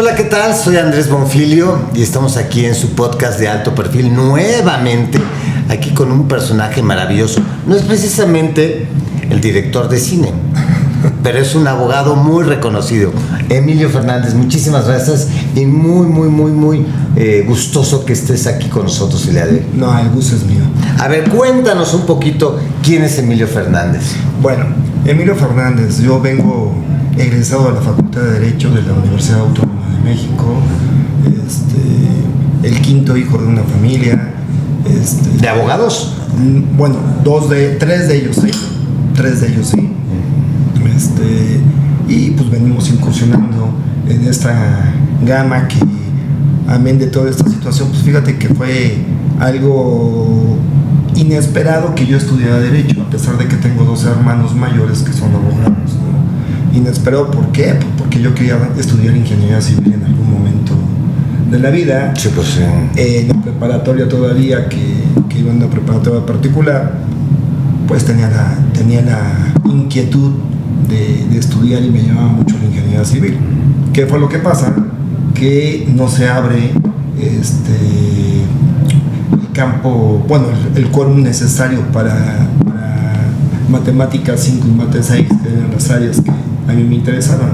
Hola, ¿qué tal? Soy Andrés Bonfilio y estamos aquí en su podcast de alto perfil nuevamente, aquí con un personaje maravilloso. No es precisamente el director de cine, pero es un abogado muy reconocido, Emilio Fernández. Muchísimas gracias y muy gustoso que estés aquí con nosotros el día de hoy. No, el gusto es mío. A ver, cuéntanos un poquito quién es Emilio Fernández. Bueno, Emilio Fernández, yo vengo egresado de la Facultad de Derecho de la Universidad Autónoma de México, el quinto hijo de una familia. ¿De abogados? Bueno, tres de ellos sí. Y pues venimos incursionando en esta gama que, amén de toda esta situación, pues fíjate que fue algo inesperado que yo estudiara Derecho, a pesar de que tengo dos hermanos mayores que son abogados, ¿no? Inesperado, ¿por qué? Pues porque yo quería estudiar Ingeniería Civil en algún momento de la vida. Sí, pues sí. En la preparatoria todavía, que iba en una preparatoria particular, pues tenía la inquietud de estudiar y me llamaba mucho la Ingeniería Civil. ¿Qué fue lo que pasa? Que no se abre el campo, bueno, el quórum necesario para matemáticas 5 y mate 6, que eran las áreas que a mí me interesaban.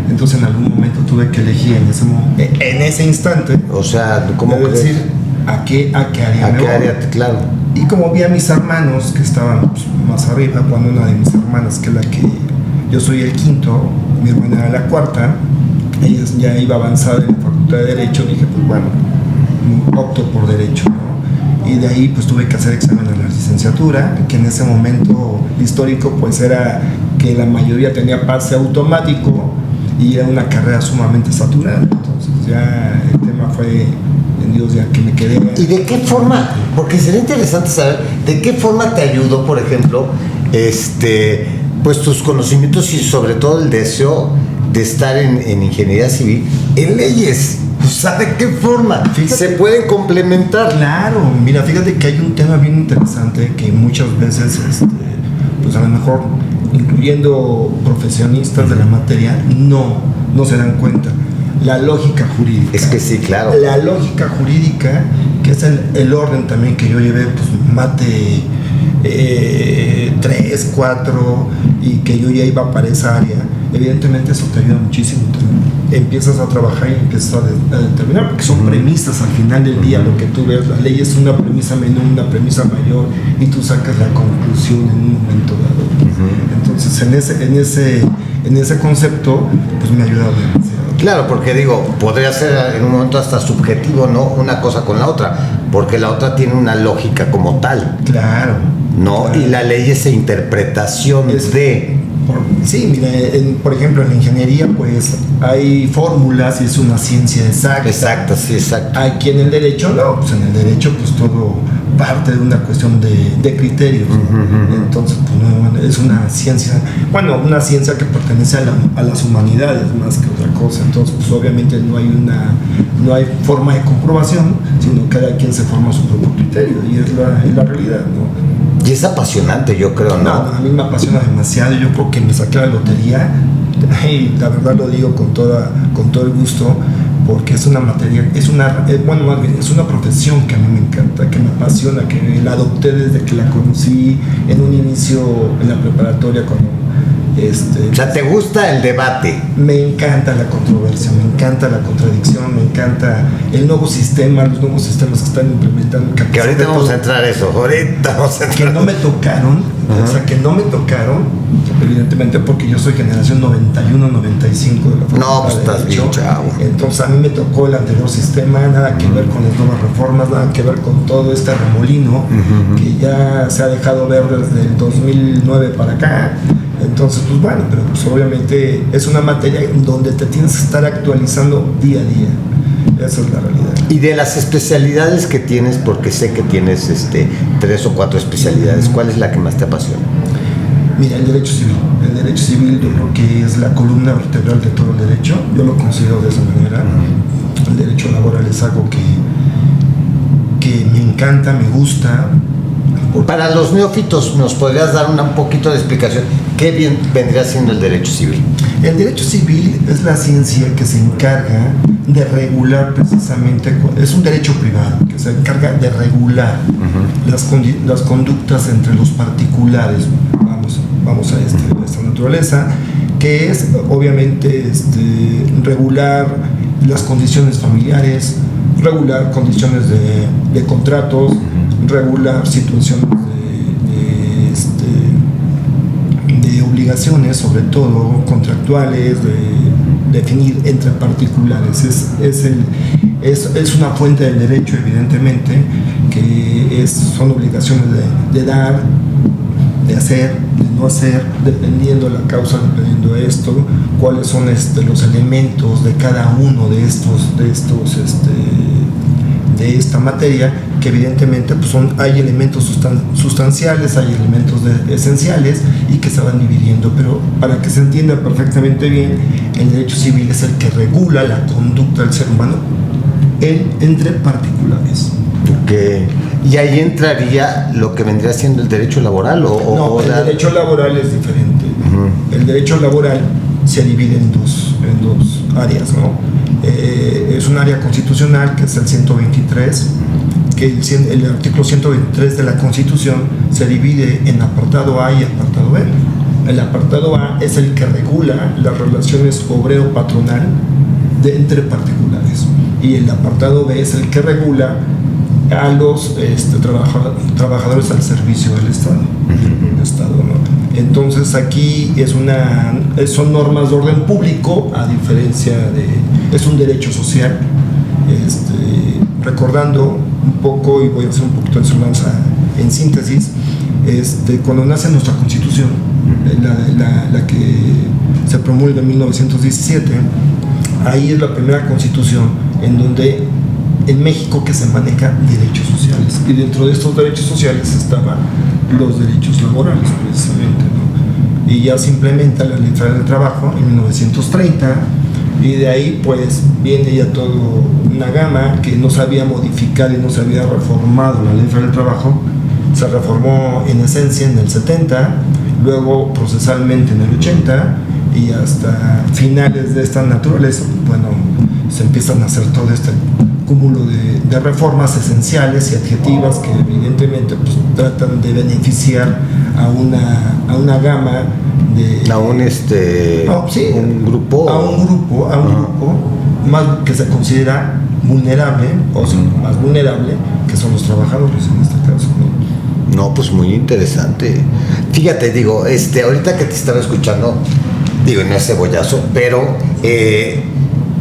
Entonces en algún momento tuve que elegir en ese instante, O sea, ¿cómo decir a qué área me voy. Claro. Y como vi a mis hermanos que estaban pues, más arriba, cuando una de mis hermanas, que es la que yo soy el quinto, mi hermana era la cuarta, ella ya iba avanzada en la Facultad de Derecho, dije, pues bueno, opto por Derecho, ¿no? Y de ahí pues tuve que hacer examen a la licenciatura, que en ese momento histórico pues era que la mayoría tenía pase automático y era una carrera sumamente saturada. Entonces ya el tema fue en Dios, ya que me quedé. ¿Y de qué forma? Porque sería interesante saber de qué forma te ayudó, por ejemplo, pues tus conocimientos y sobre todo el deseo de estar en Ingeniería Civil, en leyes. O sea, ¿de qué forma? Fíjate, se pueden complementar. Claro, mira, fíjate que hay un tema bien interesante que muchas veces, pues a lo mejor, incluyendo profesionistas de la materia, no se dan cuenta. La lógica jurídica. Es que sí, claro. La lógica jurídica, que es el orden también que yo llevé, pues mate 3, 4, y que yo ya iba para esa área. Evidentemente eso te ayuda muchísimo. Empiezas a trabajar y empiezas a determinar, porque son premisas al final del día. Lo que tú ves, la ley es una premisa menor, una premisa mayor, y tú sacas la conclusión en un momento dado. Entonces en ese concepto pues me ha ayudado demasiado. Claro, porque digo, podría ser en un momento hasta subjetivo, ¿no? Una cosa con la otra, porque la otra tiene una lógica como tal. Claro. ¿No? Claro. Y la ley es interpretación de... Sí, mira, por ejemplo, en la ingeniería pues hay fórmulas y es una ciencia exacta. Exacto, sí, exacto. Aquí en el derecho no, pues en el derecho pues todo parte de una cuestión de criterios. Entonces pues no, es una ciencia, bueno, una ciencia que pertenece a las humanidades más que otra cosa. Entonces pues obviamente no hay forma de comprobación, sino cada quien se forma su propio criterio, y es la realidad, ¿no? Y es apasionante, yo creo, ¿no? No, a mí me apasiona demasiado. Yo creo que me saqué la lotería, y la verdad lo digo con todo el gusto, porque es una materia, es una profesión que a mí me encanta, que me apasiona, que la adopté desde que la conocí en un inicio en la preparatoria cuando o sea, ¿te gusta el debate? Me encanta la controversia, me encanta la contradicción, me encanta los nuevos sistemas que están implementando. Que ahorita vamos a entrar a eso, Que no me tocaron, o sea, que no me tocaron, evidentemente porque yo soy generación 91, 95 de la Facultad. No, pues estás bien chavo. Entonces a mí me tocó el anterior sistema, nada que ver con las nuevas reformas, nada que ver con todo este remolino que ya se ha dejado ver desde el 2009 para acá. Entonces, pues bueno, pero pues obviamente es una materia donde te tienes que estar actualizando día a día. Esa es la realidad. Y de las especialidades que tienes, porque sé que tienes 3 o 4 especialidades, ¿cuál es la que más te apasiona? Mira, el derecho civil. El derecho civil yo creo que es la columna vertebral de todo el derecho. Yo lo considero de esa manera. El derecho laboral es algo que me encanta, me gusta. Para los neófitos, ¿nos podrías dar un poquito de explicación? ¿Qué bien vendría siendo el derecho civil? El derecho civil es la ciencia que se encarga de regular precisamente, es un derecho privado que se encarga de regular las conductas entre los particulares, vamos a esta naturaleza, que es obviamente regular las condiciones familiares, regular condiciones de contratos, regular situaciones de obligaciones, sobre todo contractuales, de definir entre particulares. Es una fuente del derecho, evidentemente, que son obligaciones de dar, de hacer, de no hacer, dependiendo la causa, dependiendo de esto, cuáles son los elementos de cada uno de esta materia, que evidentemente pues hay elementos sustanciales, hay elementos esenciales y que se van dividiendo, pero para que se entienda perfectamente bien, el derecho civil es el que regula la conducta del ser humano entre particulares. Okay. ¿Y ahí entraría lo que vendría siendo el derecho laboral? No, el derecho laboral es diferente. El derecho laboral se divide en dos áreas, ¿no? Es un área constitucional, que es el 123, que el artículo 123 de la Constitución se divide en apartado A y apartado B. El apartado A es el que regula las relaciones obrero-patronal entre particulares, y el apartado B es el que regula a los trabajadores al servicio del Estado, ¿no? Entonces aquí son normas de orden público, a diferencia es un derecho social. Recordando un poco, y voy a hacer un poquito de semblanza en síntesis, cuando nace nuestra Constitución, la que se promulga en 1917, ahí es la primera Constitución en donde en México que se maneja derechos sociales, y dentro de estos derechos sociales estaban los derechos laborales, precisamente, ¿no? Y ya se implementa la Ley Federal del Trabajo en 1930, y de ahí pues viene ya toda una gama que no se había modificado y no se había reformado. La Ley Federal del Trabajo se reformó en esencia en el 70, luego procesalmente en el 80, y hasta finales de esta naturaleza, bueno, se empiezan a hacer todo este cúmulo de reformas esenciales y adjetivas que evidentemente pues tratan de beneficiar a una gama de un grupo más que se considera vulnerable, o sea, más vulnerable, que son los trabajadores en este caso, ¿no? No, pues muy interesante. Fíjate, digo, ahorita que te estaba escuchando, digo, no es cebollazo, pero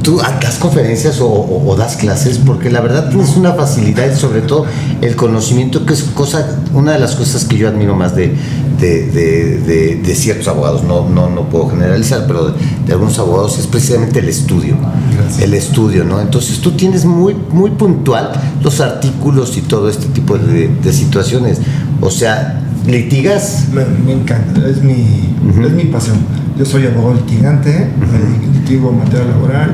¿tú das conferencias o das clases? Porque la verdad tienes una facilidad y sobre todo el conocimiento, que es una de las cosas que yo admiro más de ciertos abogados. No puedo generalizar, pero de algunos abogados es precisamente el estudio. Gracias. El estudio, ¿no? Entonces tú tienes muy, muy puntual los artículos y todo este tipo de situaciones. O sea, ¿litigas? Me encanta, es mi pasión. Yo soy abogado litigante, litigo en materia laboral,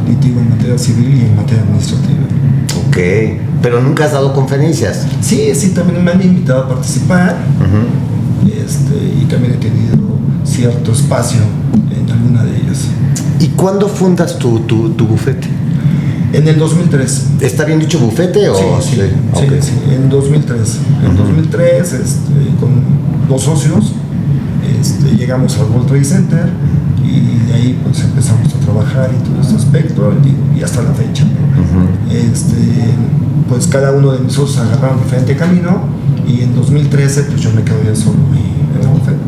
litigo en materia civil y en materia administrativa. Ok, pero ¿nunca has dado conferencias? Sí, también me han invitado a participar, y también he tenido cierto espacio en alguna de ellas. ¿Y cuándo fundas tu bufete? En el 2003. ¿Está bien dicho bufete o...? Sí, en 2003. En 2003, con 2 socios, llegamos al World Trade Center, y de ahí pues empezamos a trabajar y todo este aspecto, y hasta la fecha, ¿no? Pues cada uno de mis socios agarraron diferente camino, y en 2013 pues yo me quedo ya solo en el bufete.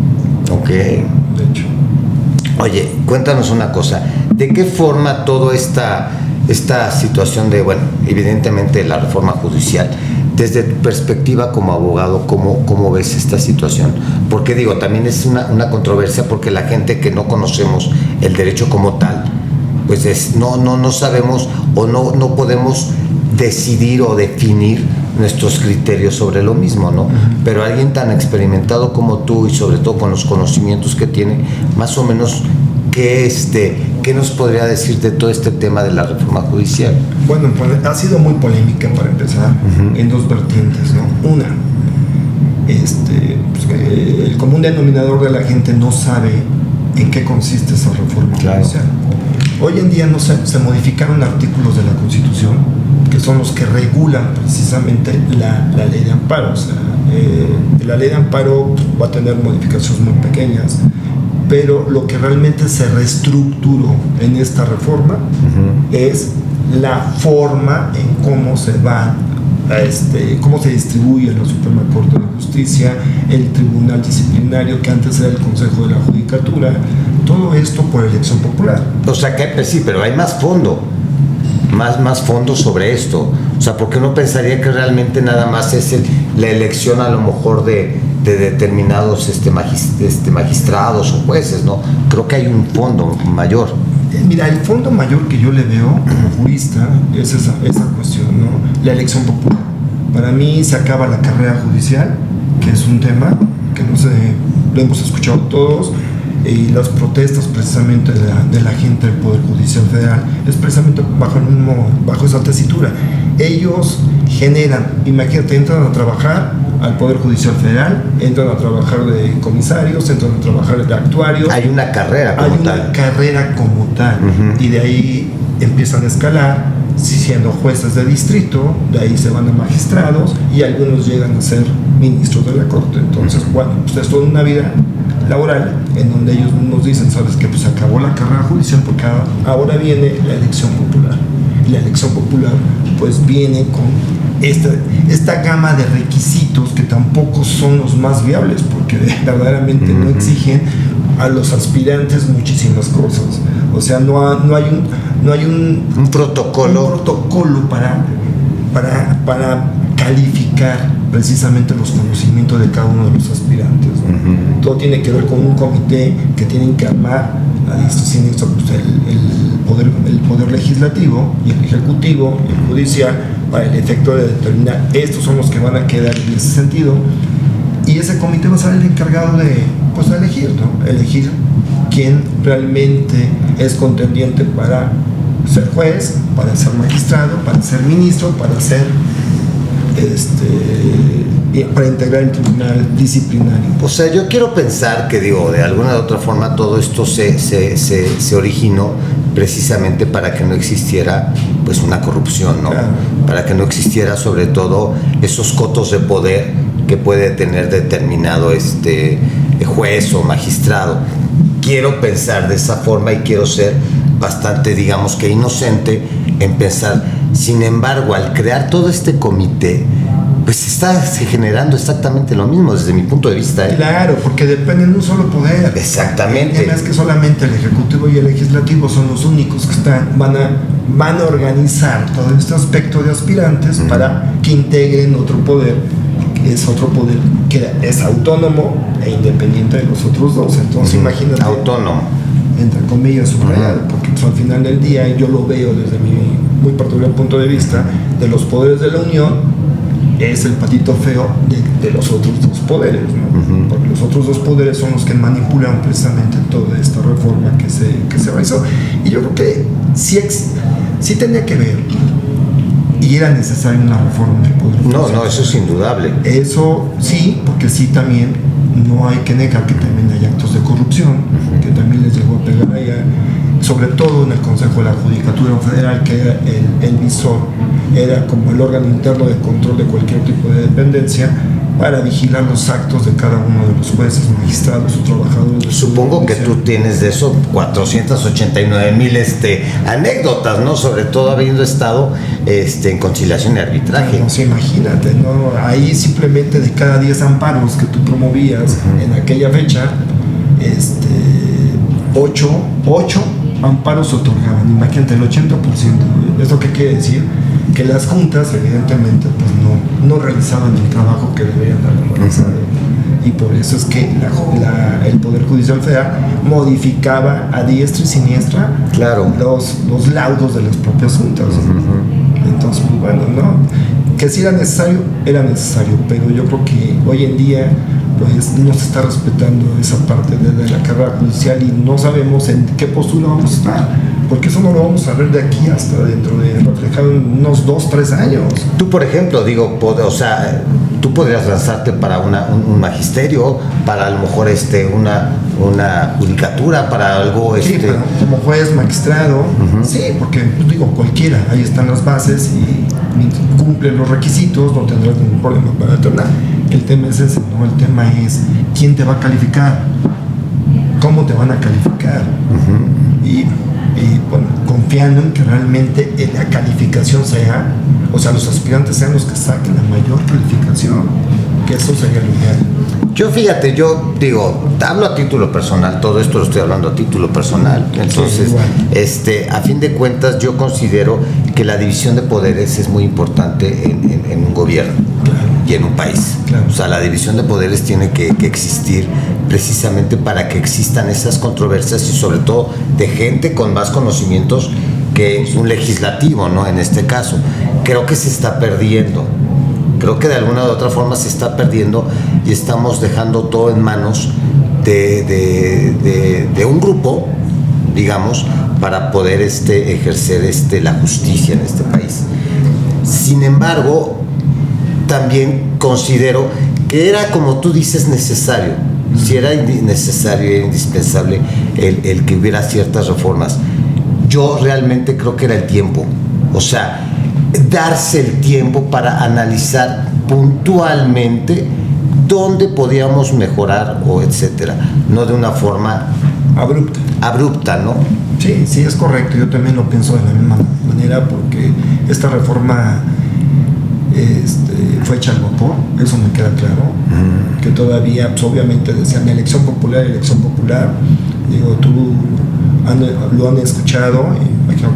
Ok. De hecho. Oye, cuéntanos una cosa, ¿de qué forma toda esta situación de, bueno, evidentemente la reforma judicial, desde tu perspectiva como abogado, ¿cómo ves esta situación? Porque digo, también es una controversia, porque la gente que no conocemos el derecho como tal, pues no sabemos o no podemos decidir o definir nuestros criterios sobre lo mismo, ¿no? Pero alguien tan experimentado como tú, y sobre todo con los conocimientos que tiene, más o menos, ¿qué nos podría decir de todo este tema de la reforma judicial? Bueno, pues ha sido muy polémica, para empezar, en dos vertientes, ¿no? Una, el común denominador de la gente no sabe en qué consiste esa reforma judicial. Hoy en día se modificaron artículos de la Constitución que son los que regulan precisamente la ley de amparo. O sea, la ley de amparo va a tener modificaciones muy pequeñas, pero lo que realmente se reestructuró en esta reforma es la forma en cómo se va cómo se distribuye la Suprema Corte de Justicia, el Tribunal Disciplinario, que antes era el Consejo de la Judicatura, todo esto por elección popular. O sea que pues sí, pero hay más fondo, más fondo sobre esto. O sea, ¿por qué no pensaría que realmente nada más es la elección a lo mejor de determinados magistrados o jueces, ¿no? Creo que hay un fondo mayor. Mira, el fondo mayor que yo le veo como jurista es esa cuestión, ¿no? La elección popular. Para mí se acaba la carrera judicial, que es un tema que no sé, lo hemos escuchado todos, y las protestas precisamente de la gente del Poder Judicial Federal es precisamente bajo esa tesitura. Ellos generan, imagínate, entran a trabajar al Poder Judicial Federal, entran a trabajar de comisarios, entran a trabajar de actuarios. Hay una carrera como tal. Hay una carrera como tal. Y de ahí empiezan a escalar, siendo jueces de distrito, de ahí se van a magistrados y algunos llegan a ser ministros de la Corte. Entonces, bueno, pues es toda una vida laboral en donde ellos nos dicen, sabes que pues acabó la carrera judicial porque ahora viene la elección popular. Y la elección popular pues viene con esta gama de requisitos que tampoco son los más viables, porque verdaderamente no exigen a los aspirantes muchísimas cosas. O sea, no hay un protocolo para calificar precisamente los conocimientos de cada uno de los aspirantes, ¿no? Todo tiene que ver con un comité que tienen que armar a diestra y siniestra, pues, el poder legislativo y el ejecutivo y el judicial, para el efecto de determinar estos son los que van a quedar en ese sentido, y ese comité va a ser el encargado de elegir, ¿no? Elegir quién realmente es contendiente para ser juez, para ser magistrado, para ser ministro, para ser para integrar el tribunal disciplinario. O sea, yo quiero pensar que, de alguna u otra forma todo esto se originó precisamente para que no existiera pues una corrupción, ¿no? Claro. Para que no existiera sobre todo esos cotos de poder que puede tener determinado juez o magistrado. Quiero pensar de esa forma y quiero ser bastante, digamos que inocente en pensar. Sin embargo, al crear todo este comité, pues está generando exactamente lo mismo desde mi punto de vista. Claro, porque dependen de un solo poder. Exactamente. El tema es que solamente el Ejecutivo y el Legislativo son los únicos que van a organizar todo este aspecto de aspirantes para que integren otro poder, que es otro poder que es autónomo e independiente de los otros dos. Entonces, imagínate. Autónomo. Entre comillas, subrayado, porque pues, al final del día yo lo veo desde mi muy particular punto de vista de los poderes de la Unión, es el patito feo de los otros dos poderes, ¿no? Porque los otros dos poderes son los que manipulan precisamente toda esta reforma que se realizó. Y yo creo que sí tenía que ver y era necesaria una reforma del poder. No, eso es indudable. Eso sí, porque sí también no hay que negar que también hay actos de corrupción, que también les llegó a pegar allá, sobre todo en el Consejo de la Judicatura Federal, que era el visor, era como el órgano interno de control de cualquier tipo de dependencia para vigilar los actos de cada uno de los jueces, magistrados o trabajadores. Supongo que tú tienes de eso 489,000 anécdotas, ¿no? Sobre todo habiendo estado en conciliación y arbitraje. No, imagínate, ¿no? Ahí simplemente de cada 10 amparos que tú promovías en aquella fecha, 8 amparos se otorgaban. Imagínate, el 80%. ¿Esto qué quiere decir? Que las juntas evidentemente pues no realizaban el trabajo que deberían haber realizado. Y por eso es que el Poder Judicial Federal modificaba a diestra y siniestra los laudos de las propias juntas. Entonces, pues bueno, ¿no? Que si era necesario, pero yo creo que hoy en día pues no se está respetando esa parte de la carrera judicial y no sabemos en qué postura vamos a estar, porque eso no lo vamos a ver de aquí hasta dentro de reflejado en unos 2-3 años. Tú, por ejemplo, tú podrías lanzarte para un magisterio, para a lo mejor una judicatura, para algo Sí, pero como juez, magistrado, sí, porque pues, digo, cualquiera, ahí están las bases y cumplen los requisitos, no tendrás ningún problema para tornar. El tema es ese, ¿no? El tema es quién te va a calificar, cómo te van a calificar. Y bueno, confiando en que realmente la calificación sea, o sea, los aspirantes sean los que saquen la mayor calificación, que eso sería lo ideal. Yo fíjate, yo digo, hablo a título personal, todo esto lo estoy hablando a título personal, entonces, sí, a fin de cuentas yo considero que la división de poderes es muy importante en un gobierno y en un país. Claro. O sea, la división de poderes tiene que existir precisamente para que existan esas controversias y sobre todo de gente con más conocimientos que un legislativo, ¿no? En este caso, creo que se está perdiendo. Creo que de alguna u otra forma se está perdiendo y estamos dejando todo en manos de un grupo, digamos, para poder ejercer la justicia en este país. Sin embargo, también considero que era, como tú dices, necesario. Si era necesario e indispensable el que hubiera ciertas reformas. Yo realmente creo que era el tiempo. O sea, darse el tiempo para analizar puntualmente dónde podíamos mejorar o etcétera, no de una forma abrupta, ¿no? Sí, sí, es correcto, yo también lo pienso de la misma manera porque esta reforma fue hecha al vapor, eso me queda claro, que todavía pues, obviamente decían elección popular, digo, tú lo han escuchado y imagino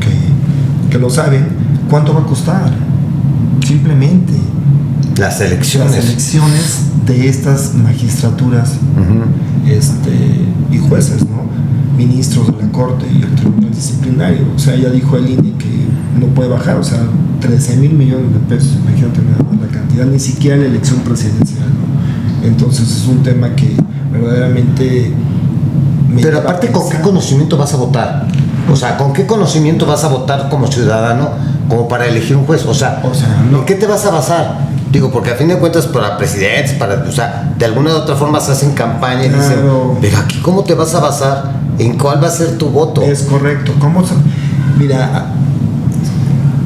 que lo saben. ¿Cuánto va a costar? Simplemente las elecciones de estas magistraturas y jueces, ¿no? Ministros de la Corte y el Tribunal Disciplinario. O sea, ya dijo el INE que no puede bajar, o sea, 13,000 millones de pesos, imagínate la cantidad, ni siquiera la elección presidencial, ¿no? Entonces es un tema que verdaderamente... Pero aparte, ¿con qué conocimiento vas a votar? O sea, ¿con qué conocimiento vas a votar como ciudadano como para elegir un juez? O sea no. ¿en qué te vas a basar? Digo, porque a fin de cuentas para presidentes, o sea, de alguna u otra forma se hacen campaña y dicen, pero aquí ¿cómo te vas a basar? ¿En cuál va a ser tu voto? Es correcto. Mira,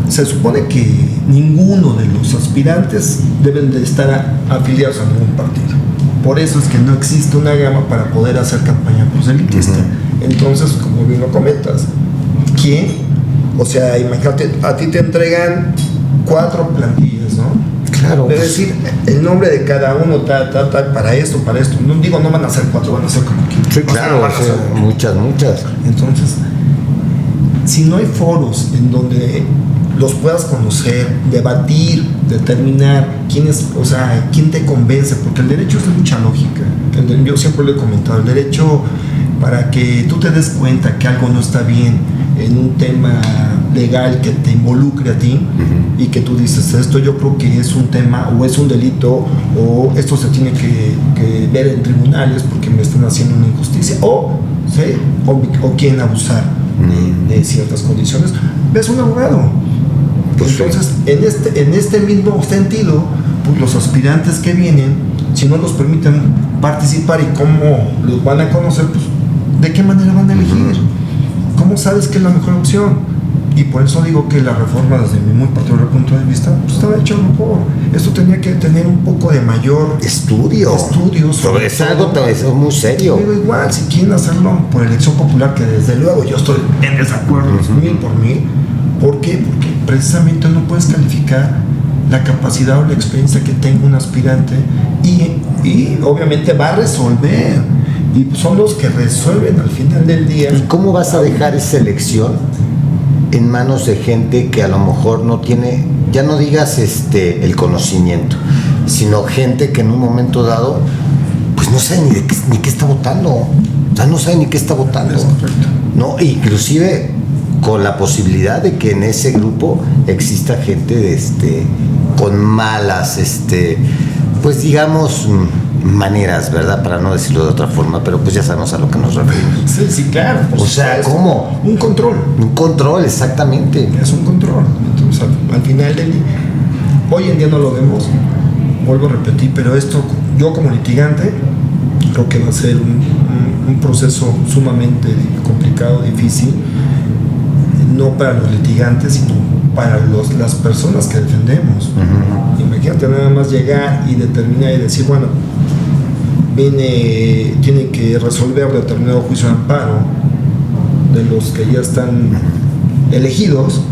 se supone que ninguno de los aspirantes deben de estar afiliados a ningún partido. Por eso es que no existe una gama para poder hacer campaña proselitista. Entonces, como bien lo comentas, ¿quién? O sea, imagínate, a ti te entregan 4 plantillas, ¿no? Claro. Es decir, el nombre de cada uno, tal, para esto. No digo, no van a ser 4, van a ser como 15. Sí, claro, muchas. Entonces, si no hay foros en donde los puedas conocer, debatir, determinar quién te convence, porque el derecho es de mucha lógica. Yo siempre lo he comentado, el derecho, para que tú te des cuenta que algo no está bien en un tema legal que te involucre a ti y que tú dices, esto yo creo que es un tema o es un delito o esto se tiene que ver en tribunales porque me están haciendo una injusticia o quieren abusar de ciertas condiciones, ves un abogado. Pues entonces, en este mismo sentido, pues los aspirantes que vienen, si no los permiten participar y cómo los van a conocer, pues ¿de qué manera van a elegir? ¿Cómo sabes que es la mejor opción? Y por eso digo que la reforma, desde mi muy particular punto de vista, pues estaba hecho mejor. Esto tenía que tener un poco de mayor estudios. Sobre es algo muy serio. Pero igual, si quieren hacerlo por elección popular, que desde luego yo estoy en desacuerdo, 1000 por 1000. ¿Por qué? Porque precisamente no puedes calificar la capacidad o la experiencia que tenga un aspirante y obviamente va a resolver. Y son los que resuelven al final del día. ¿Y cómo vas a dejar esa elección en manos de gente que a lo mejor no tiene, ya no digas el conocimiento, sino gente que en un momento dado pues no sabe ni qué está votando? O sea, no sabe ni qué está votando. Es correcto. No, inclusive con la posibilidad de que en ese grupo exista gente con malas pues digamos maneras, ¿verdad? Para no decirlo de otra forma, pero pues ya sabemos a lo que nos referimos. Sí, claro. O sea, ¿cómo? Un control. Un control, exactamente. Es un control. Entonces, al final hoy en día no lo vemos. vuelvo a repetir, pero esto, yo como litigante, creo que va a ser un proceso sumamente complicado, difícil, no para los litigantes, sino para las personas que defendemos. Imagínate nada más llegar y determinar y decir, bueno, tiene que resolver determinado juicio de amparo de los que ya están elegidos,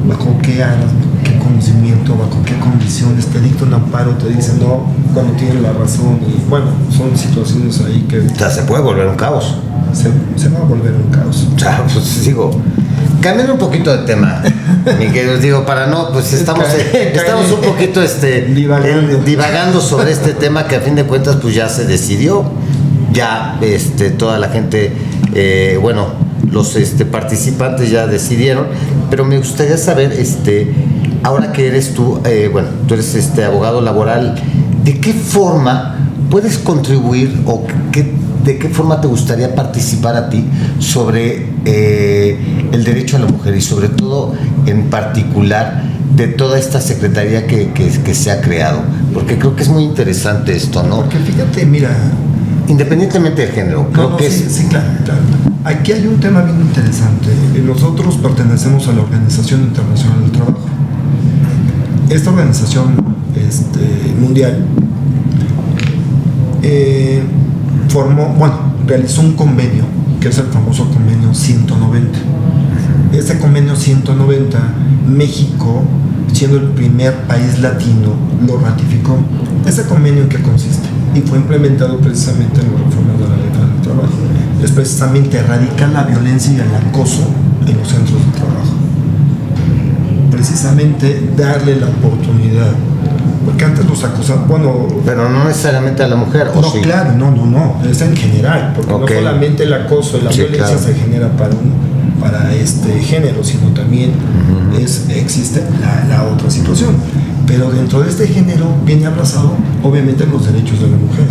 bajo qué aras, bajo qué conocimiento, bajo qué condiciones te dicta un amparo, te dicen no cuando tienen la razón, y bueno, son situaciones ahí que... O sea, se puede volver un caos. Se va a volver un caos. O sea, pues digo, cambiando un poquito de tema, mi querido, digo, para no, pues estamos un poquito divagando sobre este tema que a fin de cuentas pues ya se decidió, ya toda la gente, bueno, los participantes ya decidieron, pero me gustaría saber, ahora que eres tú, bueno, tú eres abogado laboral, ¿de qué forma puedes contribuir o de qué forma te gustaría participar a ti sobre el derecho a la mujer y sobre todo en particular de toda esta secretaría que se ha creado? Porque creo que es muy interesante esto, ¿no? Porque fíjate, mira, independientemente del género, creo que sí, claro. Aquí hay un tema bien interesante. Nosotros pertenecemos a la Organización Internacional del Trabajo. Esta organización mundial realizó un convenio, que es el famoso convenio 190. Este convenio 190, México, siendo el primer país latino, lo ratificó. ¿Ese convenio en qué consiste? Y fue implementado precisamente en la reforma de la Ley del Trabajo. Es precisamente erradicar la violencia y el acoso en los centros de trabajo. Precisamente darle la oportunidad. Porque antes los acosaban, bueno... Pero no necesariamente a la mujer, ¿o no, sí? Claro, no, es en general, porque no solamente el acoso y la violencia claro. Se genera para este género, sino también existe la otra situación. Pero dentro de este género viene abrazado, obviamente, los derechos de la mujer.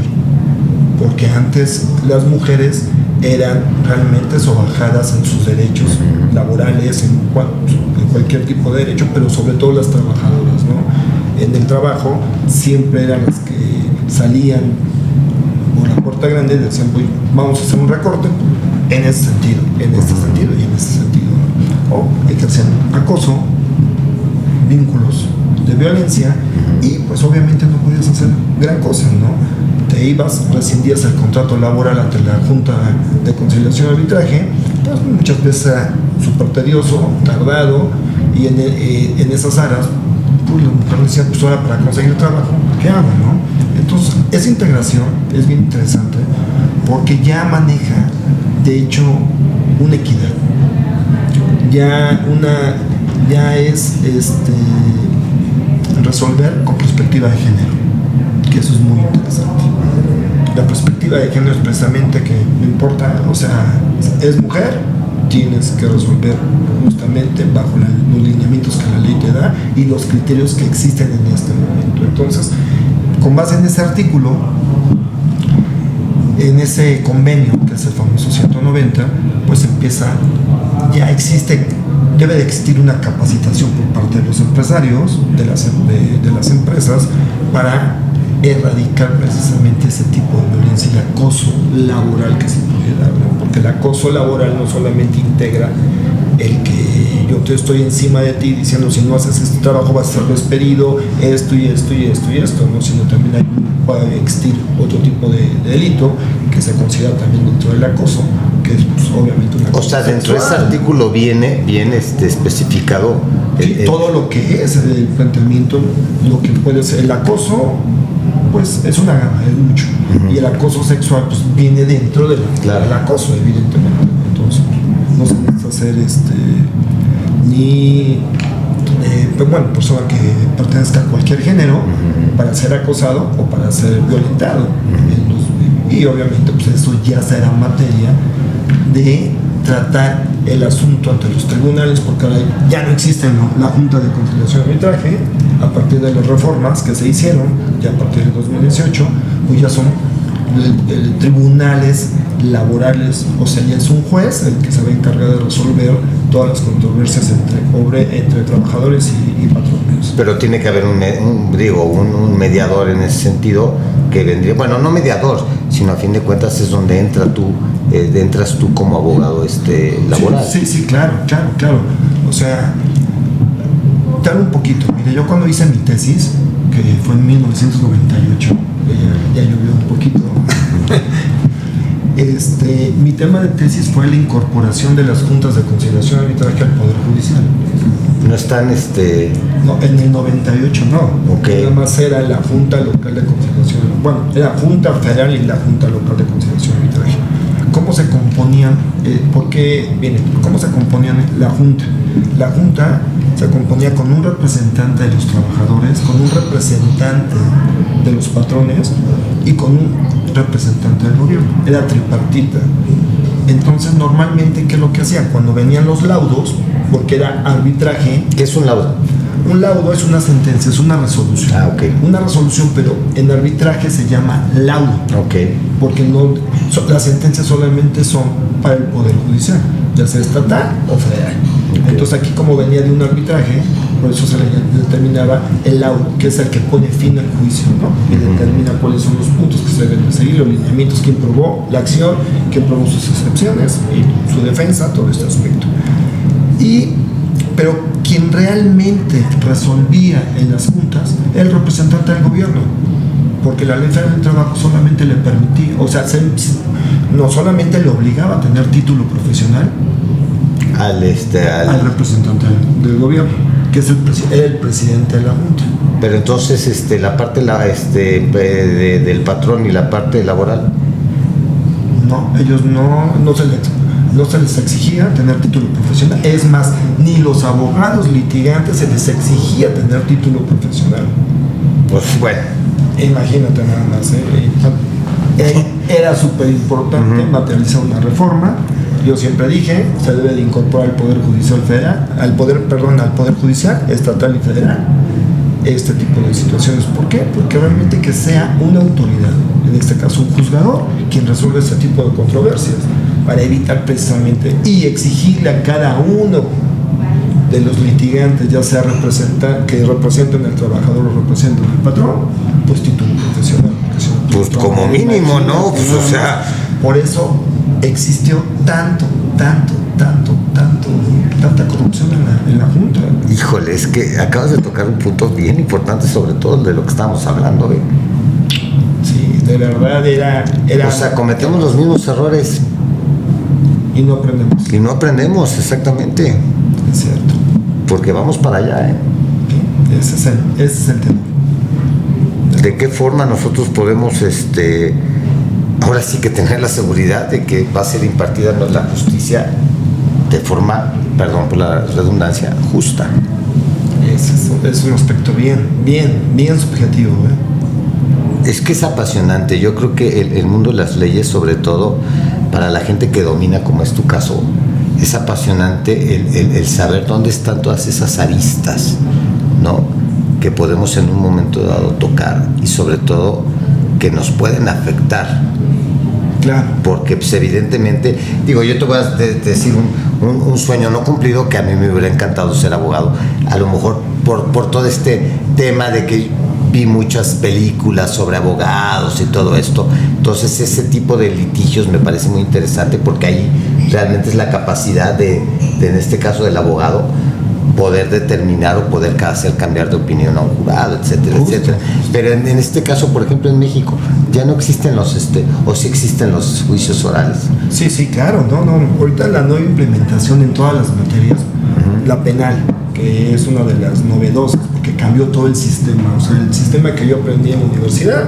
Porque antes las mujeres eran realmente sobajadas en sus derechos laborales, en cualquier tipo de derecho, pero sobre todo las trabajadoras, ¿no? En el trabajo siempre eran las que salían por la puerta grande y decían, vamos a hacer un recorte en este sentido y en este sentido, ¿no? O ejercían acoso, vínculos de violencia y pues obviamente no podías hacer gran cosa, ¿no? Te ibas, rescindías el contrato laboral ante la Junta de Conciliación y Arbitraje, pues muchas veces súper tedioso, tardado, y en esas áreas pues la mujer decía, pues ahora para conseguir trabajo, ¿qué hago, no? Entonces, esa integración es bien interesante porque ya maneja, de hecho, una equidad. Ya es resolver con perspectiva de género, que eso es muy interesante. La perspectiva de género es precisamente que no importa, o sea, es mujer, tienes que resolver justamente bajo los lineamientos que la ley te da y los criterios que existen en este momento. Entonces, con base en ese artículo, en ese convenio, que es el famoso 190, pues debe de existir una capacitación por parte de los empresarios, de las empresas, para erradicar precisamente ese tipo de violencia y acoso laboral que se puede dar, ¿no? Porque el acoso laboral no solamente integra el que yo te estoy encima de ti diciendo si no haces este trabajo vas a ser despedido, esto, ¿no? Sino también puede existir otro tipo de delito que se considera también dentro del acoso, que es pues, obviamente una cosa. O sea, dentro de ese artículo viene especificado todo lo que es el planteamiento, lo que puede ser el acoso, pues es una gama, es mucho. Y el acoso sexual pues viene dentro del acoso, evidentemente. Entonces, no se necesita hacer persona que pertenezca a cualquier género para ser acosado o para ser violentado. Y obviamente pues eso ya será materia de tratar el asunto ante los tribunales, porque ahora ya no existe la Junta de Conciliación y Arbitraje a partir de las reformas que se hicieron ya a partir de 2018, pues ya son tribunales laborales, o sea, ya es un juez el que se va a encargar de resolver todas las controversias entre trabajadores y patrones. Pero tiene que haber un mediador en ese sentido que vendría, bueno, no mediador, sino a fin de cuentas es donde entras tú como abogado laboral. Sí, claro. O sea, te hablo un poquito. Mire, yo cuando hice mi tesis, que fue en 1998, ya llovió un poquito. Mi tema de tesis fue la incorporación de las juntas de conciliación y arbitraje al Poder Judicial. No están No, en el 98 no. Okay. Nada más era la Junta Local de Conciliación. Bueno, era Junta Federal y la Junta Local de Conciliación y Arbitraje. ¿Cómo se componían? ¿Cómo se componían la Junta? La Junta se componía con un representante de los trabajadores, con un representante de los patrones y con un representante del gobierno. Era tripartita. Entonces, normalmente, ¿qué es lo que hacían? Cuando venían los laudos, porque era arbitraje. ¿Qué es un laudo? Un laudo es una sentencia, es una resolución. Ok. Una resolución, pero en arbitraje se llama laudo. Ok. Porque las sentencias solamente son para el Poder Judicial, ya sea estatal o federal. Okay. Entonces, aquí, como venía de un arbitraje, por eso se le determinaba el laudo, que es el que pone fin al juicio, ¿no? Y determina cuáles son los puntos que se deben de seguir, los lineamientos, quién probó la acción, quién probó sus excepciones y su defensa, todo este aspecto. Pero quien realmente resolvía en las juntas era el representante del gobierno, porque la ley federal del trabajo solamente le permitía, o sea, no solamente le obligaba a tener título profesional al representante del gobierno, que era el presidente de la junta. Pero entonces la parte del patrón y la parte laboral. No, ellos no se les exigía tener título profesional. Es más, ni los abogados litigantes se les exigía tener título profesional. Pues bueno. Imagínate nada más. Era súper importante materializar una reforma. Yo siempre dije, se debe de incorporar al Poder Judicial Federal, al Poder Judicial Estatal y Federal, este tipo de situaciones. ¿Por qué? Porque realmente que sea una autoridad, en este caso un juzgador, quien resuelve ese tipo de controversias, para evitar precisamente y exigirle a cada uno de los litigantes, ya sea que representen al trabajador o representen al patrón, pues título profesional. Pues como mínimo, ¿no? Pues o sea... Por eso existió tanta corrupción en la Junta. Híjole, es que acabas de tocar un punto bien importante, sobre todo de lo que estábamos hablando, ¿eh? Sí, de verdad era... O sea, cometemos los mismos errores. Y no aprendemos. Y no aprendemos, exactamente. Es cierto. Porque vamos para allá, ¿eh? Ese es el tema. ¿De qué forma nosotros podemos, ahora sí que tener la seguridad de que va a ser impartida la justicia de forma, perdón por la redundancia, justa? Es un aspecto bien subjetivo, ¿eh? Es que es apasionante. Yo creo que el mundo de las leyes, sobre todo para la gente que domina, como es tu caso, es apasionante el saber dónde están todas esas aristas, ¿no?, que podemos en un momento dado tocar, y sobre todo que nos pueden afectar. Claro. Porque pues, evidentemente, yo te voy a decir un sueño no cumplido, que a mí me hubiera encantado ser abogado, a lo mejor por todo este tema de que vi muchas películas sobre abogados y todo esto. Entonces ese tipo de litigios me parece muy interesante, porque ahí realmente es la capacidad de en este caso del abogado, poder determinar o poder hacer cambiar de opinión a un jurado, etcétera, etcétera. Pero en este caso, por ejemplo, en México ya no existen o sí existen los juicios orales. Sí, claro. No. Ahorita la nueva implementación en todas las materias, la penal, que es una de las novedosas, porque cambió todo el sistema. O sea, el sistema que yo aprendí en la universidad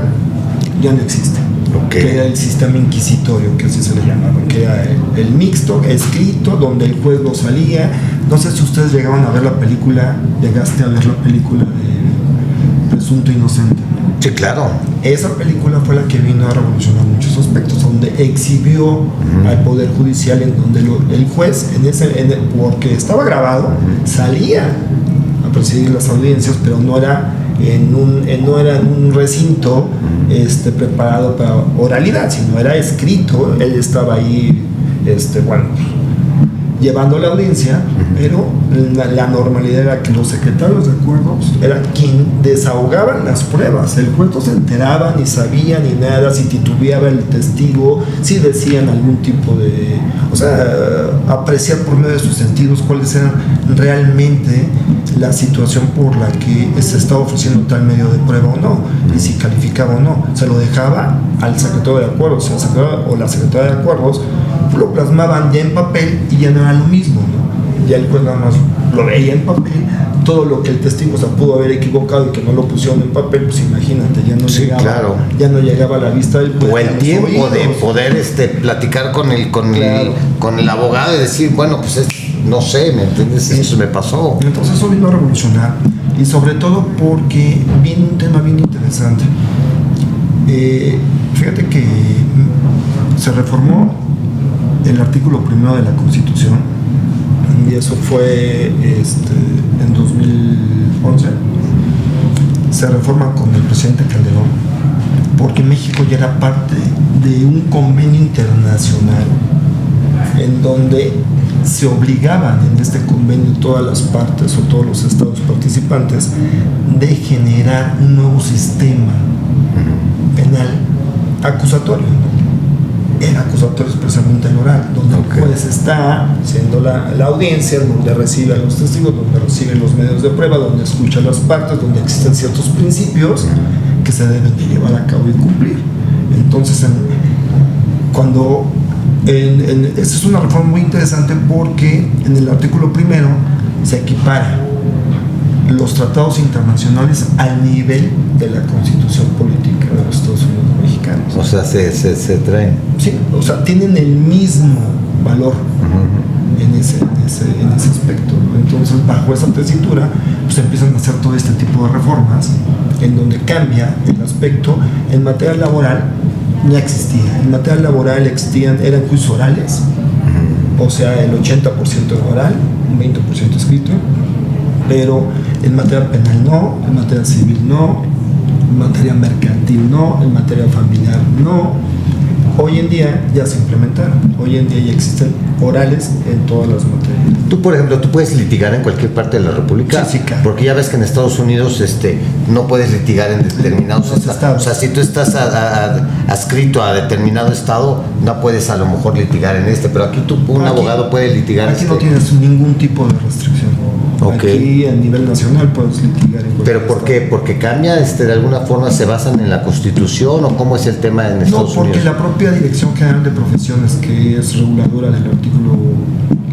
ya no existe. Okay. Que era el sistema inquisitorio, que así se le llamaba, que era el mixto, escrito, donde el juez lo salía. No sé si ustedes llegaste a ver la película de Presunto Inocente. Sí, claro. Esa película fue la que vino a revolucionar muchos aspectos, donde exhibió al Poder Judicial, en donde el juez, porque estaba grabado, salía a presidir las audiencias, pero no era en un recinto preparado para oralidad, sino era escrito. Él estaba ahí, llevando la audiencia, pero la normalidad era que los secretarios de acuerdos eran quien desahogaban las pruebas. El juez no se enteraba, ni sabía, ni nada, si titubeaba el testigo, si decían algún tipo de... O sea, apreciar por medio de sus sentidos cuáles eran realmente la situación por la que se estaba ofreciendo tal medio de prueba o no, y si calificaba o no. Se lo dejaba al secretario de acuerdos, el secretario o la secretaria de acuerdos lo plasmaban ya en papel y ya no era lo mismo, ¿no? Ya el juez nada más lo veía en papel, todo lo que el testigo se pudo haber equivocado y que no lo pusieron en papel, pues imagínate, ya no llegaba, claro. Ya no llegaba a la vista del juez. O el tiempo oídos. De poder platicar con el abogado y decir, bueno, pues no sé, ¿me entiendes? Sí. Eso me pasó. Entonces eso vino a revolucionar, y sobre todo porque viene un tema bien interesante. Fíjate que se reformó el artículo 1 de la Constitución, y eso fue en 2011. Se reforma con el presidente Calderón, porque México ya era parte de un convenio internacional en donde se obligaban en este convenio todas las partes o todos los estados participantes de generar un nuevo sistema penal acusatorio. El acusatorio es precisamente el oral, donde el juez está haciendo la audiencia, donde recibe a los testigos, donde recibe los medios de prueba, donde escucha las partes, donde existen ciertos principios que se deben de llevar a cabo y cumplir. Entonces, esta es una reforma muy interesante, porque en el artículo 1 se equipara los tratados internacionales al nivel de la Constitución política de los Estados Unidos mexicanos. O sea, se traen. Sí, o sea, tienen el mismo valor en ese aspecto. Entonces, bajo esa tesitura, pues empiezan a hacer todo este tipo de reformas, en donde cambia el aspecto. En materia laboral ya existía. En materia laboral eran juicios orales, o sea, el 80% oral, un 20% escrito, pero en materia penal no, en materia civil no, en materia mercantil no, en materia familiar no. Hoy en día ya se implementaron, hoy en día ya existen orales en todas las materias. Tú, por ejemplo, tú puedes litigar en cualquier parte de la República, sí, claro. Porque ya ves que en Estados Unidos no puedes litigar en determinados estados. O sea, si tú estás adscrito a determinado estado, no puedes a lo mejor litigar en pero aquí un abogado puede litigar. Aquí no tienes ningún tipo de restricción. Aquí a nivel nacional puedes litigar en ¿Pero por qué? ¿Porque cambia, de alguna forma se basan en la Constitución, o cómo es el tema en Estados Unidos? No, porque la propia Dirección General de Profesiones, que es reguladora del artículo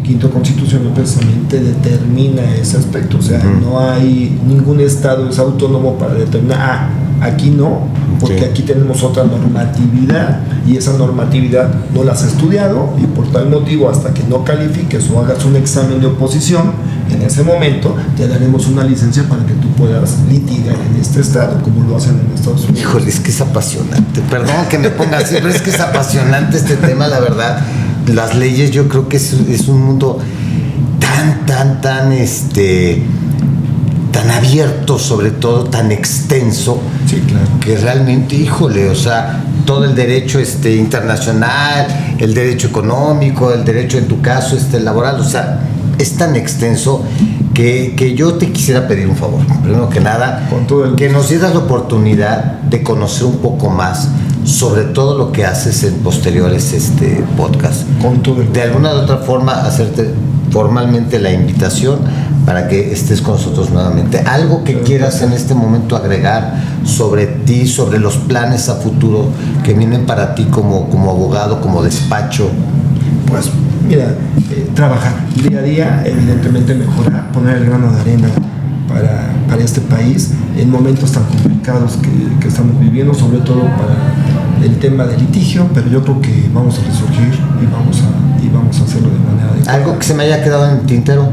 5 constitucional, precisamente determina ese aspecto. O sea, no hay ningún estado es autónomo para determinar, aquí no, porque aquí tenemos otra normatividad, y esa normatividad no la has estudiado, y por tal motivo, hasta que no califiques o hagas un examen de oposición, en ese momento te daremos una licencia para que tú puedas litigar en este estado, como lo hacen en Estados Unidos. Híjole, es que es apasionante. Perdón que me ponga así, pero es que es apasionante este tema, la verdad. Las leyes, yo creo que es un mundo tan abierto, sobre todo tan extenso, sí, claro, que realmente, híjole, o sea, todo el derecho internacional, el derecho económico, el derecho, en tu caso, laboral, o sea, es tan extenso que yo te quisiera pedir un favor. Primero que nada, que nos dieras la oportunidad de conocer un poco más sobre todo lo que haces en posteriores podcast. Con todo de alguna u otra forma, hacerte formalmente la invitación para que estés con nosotros nuevamente. Algo que quieras en este momento agregar sobre ti, sobre los planes a futuro que vienen para ti como abogado, como despacho. Pues mira, trabajar día a día, evidentemente mejorar, poner el grano de arena para este país en momentos tan complicados que estamos viviendo, sobre todo para el tema del litigio, pero yo creo que vamos a resurgir y vamos a hacerlo de manera adecuada. Algo que se me haya quedado en el tintero,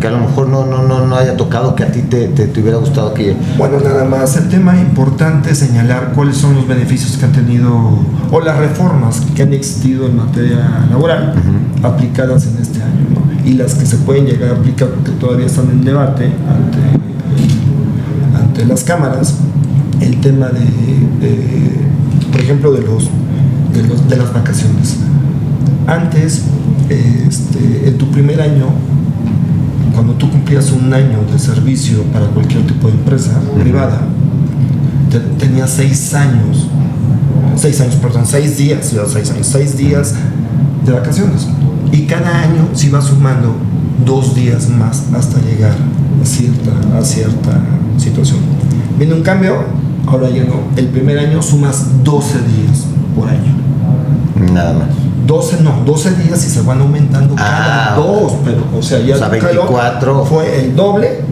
que a lo mejor no haya tocado, que a ti te hubiera gustado que... Bueno, nada más, el tema importante es señalar cuáles son los beneficios que han tenido o las reformas que han existido en materia laboral aplicadas en este año, ¿no? Y las que se pueden llegar a aplicar porque todavía están en debate ante las cámaras. El tema por ejemplo, de las vacaciones. Antes en tu primer año, cuando tú cumplías un año de servicio para cualquier tipo de empresa privada, tenías 6 días de vacaciones. Y cada año se iba sumando 2 días más hasta llegar a cierta situación. Viene un cambio, ahora ya no. El primer año sumas 12 días por año. Nada más. 12 días y se van aumentando cada 2, pero o sea, ya 24 fue el doble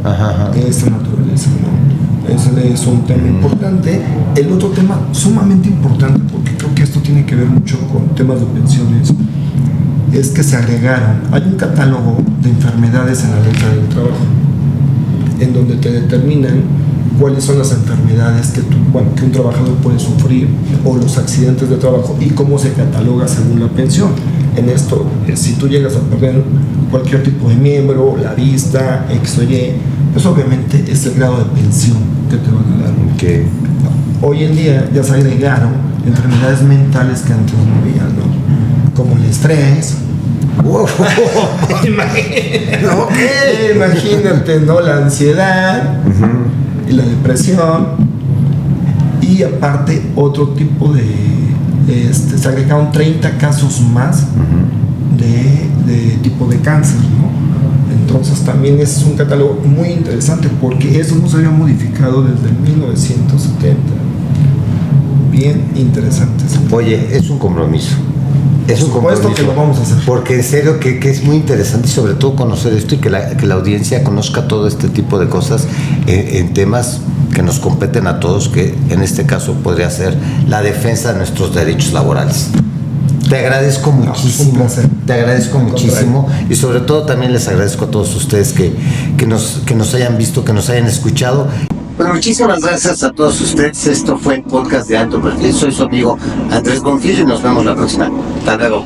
de esta naturaleza, ¿no? Ese es un tema importante. El otro tema sumamente importante, porque creo que esto tiene que ver mucho con temas de pensiones, es que se agregaron, hay un catálogo de enfermedades en la letra del trabajo, en donde te determinan cuáles son las enfermedades que un trabajador puede sufrir, o los accidentes de trabajo, y cómo se cataloga según la pensión. En esto, si tú llegas a perder cualquier tipo de miembro, la vista, X o Y, pues obviamente es el grado de pensión que te van a dar. Okay. Hoy en día ya se agregaron enfermedades mentales que antes no había, ¿no? Como el estrés. Imagínate, ¿no? La ansiedad y la depresión, y aparte otro tipo de se agregaron 30 casos más de tipo de cáncer, ¿no? Entonces también es un catálogo muy interesante, porque eso no se había modificado desde 1970. Bien interesante. Oye, es un compromiso. Es un compromiso que lo vamos a hacer. Porque en serio que es muy interesante, y sobre todo conocer esto, y que la audiencia conozca todo este tipo de cosas en temas que nos competen a todos, que en este caso podría ser la defensa de nuestros derechos laborales. Te agradezco muchísimo, y sobre todo también les agradezco a todos ustedes que nos hayan visto, que nos hayan escuchado. Bueno, muchísimas gracias a todos ustedes. Esto fue el podcast de Alto Perfil. Soy su amigo Andrés Bonfil y nos vemos la próxima. Hasta luego.